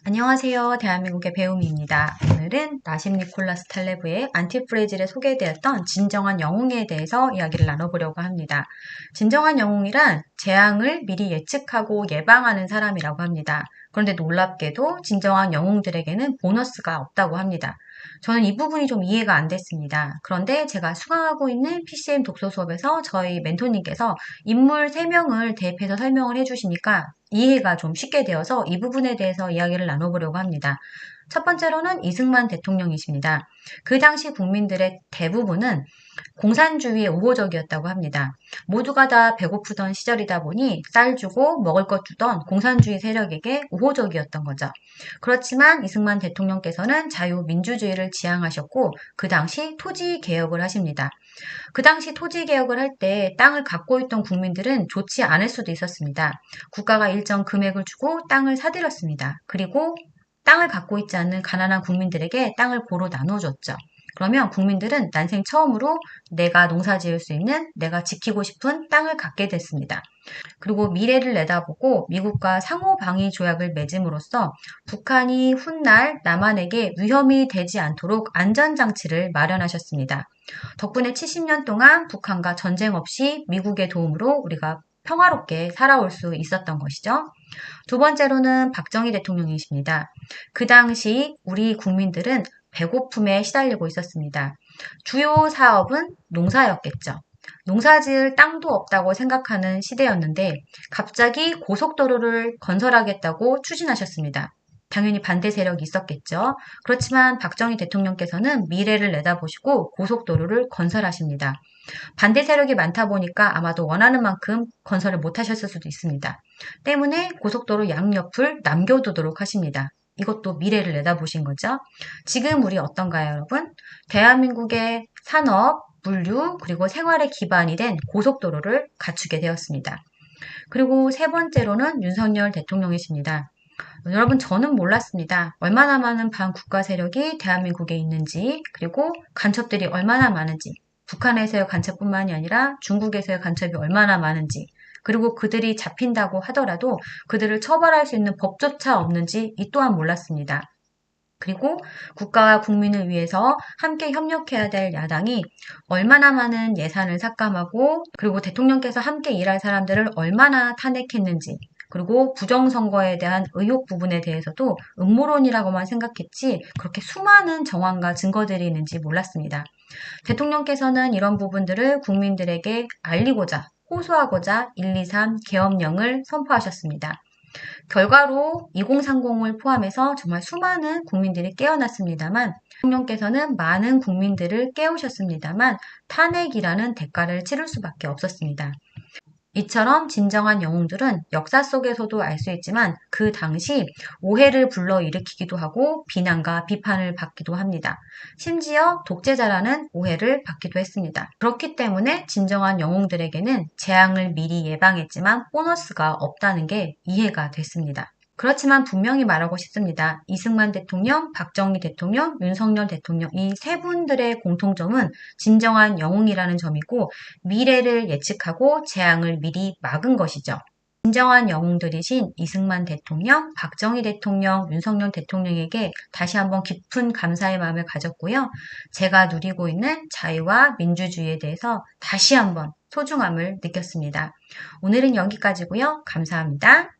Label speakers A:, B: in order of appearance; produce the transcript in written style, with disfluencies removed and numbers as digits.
A: 안녕하세요. 대한민국의 배우미입니다. 오늘은 나심 니콜라스 탈레브의 안티프레질에 소개되었던 진정한 영웅에 대해서 이야기를 나눠보려고 합니다. 진정한 영웅이란 재앙을 미리 예측하고 예방하는 사람이라고 합니다. 그런데 놀랍게도 진정한 영웅들에게는 보너스가 없다고 합니다. 저는 이 부분이 좀 이해가 안 됐습니다. 그런데 제가 수강하고 있는 PCM 독서 수업에서 저희 멘토님께서 인물 3명을 대입해서 설명을 해주시니까 이해가 좀 쉽게 되어서 이 부분에 대해서 이야기를 나눠보려고 합니다. 첫 번째로는 이승만 대통령이십니다. 그 당시 국민들의 대부분은 공산주의에 우호적이었다고 합니다. 모두가 다 배고프던 시절이다 보니 쌀 주고 먹을 것 주던 공산주의 세력에게 우호적이었던 거죠. 그렇지만 이승만 대통령께서는 자유민주주의를 지향하셨고 그 당시 토지 개혁을 하십니다. 그 당시 토지 개혁을 할 때 땅을 갖고 있던 국민들은 좋지 않을 수도 있었습니다. 국가가 일정 금액을 주고 땅을 사들였습니다. 그리고 땅을 갖고 있지 않는 가난한 국민들에게 땅을 고루 나눠줬죠. 그러면 국민들은 난생 처음으로 내가 농사 지을 수 있는, 내가 지키고 싶은 땅을 갖게 됐습니다. 그리고 미래를 내다보고 미국과 상호방위 조약을 맺음으로써 북한이 훗날 남한에게 위험이 되지 않도록 안전장치를 마련하셨습니다. 덕분에 70년 동안 북한과 전쟁 없이 미국의 도움으로 우리가 평화롭게 살아올 수 있었던 것이죠. 두 번째로는 박정희 대통령이십니다. 그 당시 우리 국민들은 배고픔에 시달리고 있었습니다. 주요 사업은 농사였겠죠. 농사 지을 땅도 없다고 생각하는 시대였는데 갑자기 고속도로를 건설하겠다고 추진하셨습니다. 당연히 반대 세력이 있었겠죠. 그렇지만 박정희 대통령께서는 미래를 내다보시고 고속도로를 건설하십니다. 반대 세력이 많다 보니까 아마도 원하는 만큼 건설을 못하셨을 수도 있습니다. 때문에 고속도로 양옆을 남겨두도록 하십니다. 이것도 미래를 내다보신 거죠. 지금 우리 어떤가요, 여러분? 대한민국의 산업, 물류, 그리고 생활의 기반이 된 고속도로를 갖추게 되었습니다. 그리고 세 번째로는 윤석열 대통령이십니다. 여러분, 저는 몰랐습니다. 얼마나 많은 반국가 세력이 대한민국에 있는지, 그리고 간첩들이 얼마나 많은지, 북한에서의 간첩뿐만이 아니라 중국에서의 간첩이 얼마나 많은지, 그리고 그들이 잡힌다고 하더라도 그들을 처벌할 수 있는 법조차 없는지 이 또한 몰랐습니다. 그리고 국가와 국민을 위해서 함께 협력해야 될 야당이 얼마나 많은 예산을 삭감하고 그리고 대통령께서 함께 일할 사람들을 얼마나 탄핵했는지 그리고 부정선거에 대한 의혹 부분에 대해서도 음모론이라고만 생각했지 그렇게 수많은 정황과 증거들이 있는지 몰랐습니다. 대통령께서는 이런 부분들을 국민들에게 알리고자 호소하고자 123 계엄령을 선포하셨습니다. 결과로 2030을 포함해서 정말 수많은 국민들이 깨어났습니다만 대통령께서는 많은 국민들을 깨우셨습니다만 탄핵이라는 대가를 치를 수밖에 없었습니다. 이처럼 진정한 영웅들은 역사 속에서도 알 수 있지만 그 당시 오해를 불러일으키기도 하고 비난과 비판을 받기도 합니다. 심지어 독재자라는 오해를 받기도 했습니다. 그렇기 때문에 진정한 영웅들에게는 재앙을 미리 예방했지만 보너스가 없다는 게 이해가 됐습니다. 그렇지만 분명히 말하고 싶습니다. 이승만 대통령, 박정희 대통령, 윤석열 대통령 이 세 분들의 공통점은 진정한 영웅이라는 점이고 미래를 예측하고 재앙을 미리 막은 것이죠. 진정한 영웅들이신 이승만 대통령, 박정희 대통령, 윤석열 대통령에게 다시 한번 깊은 감사의 마음을 가졌고요. 제가 누리고 있는 자유와 민주주의에 대해서 다시 한번 소중함을 느꼈습니다. 오늘은 여기까지고요. 감사합니다.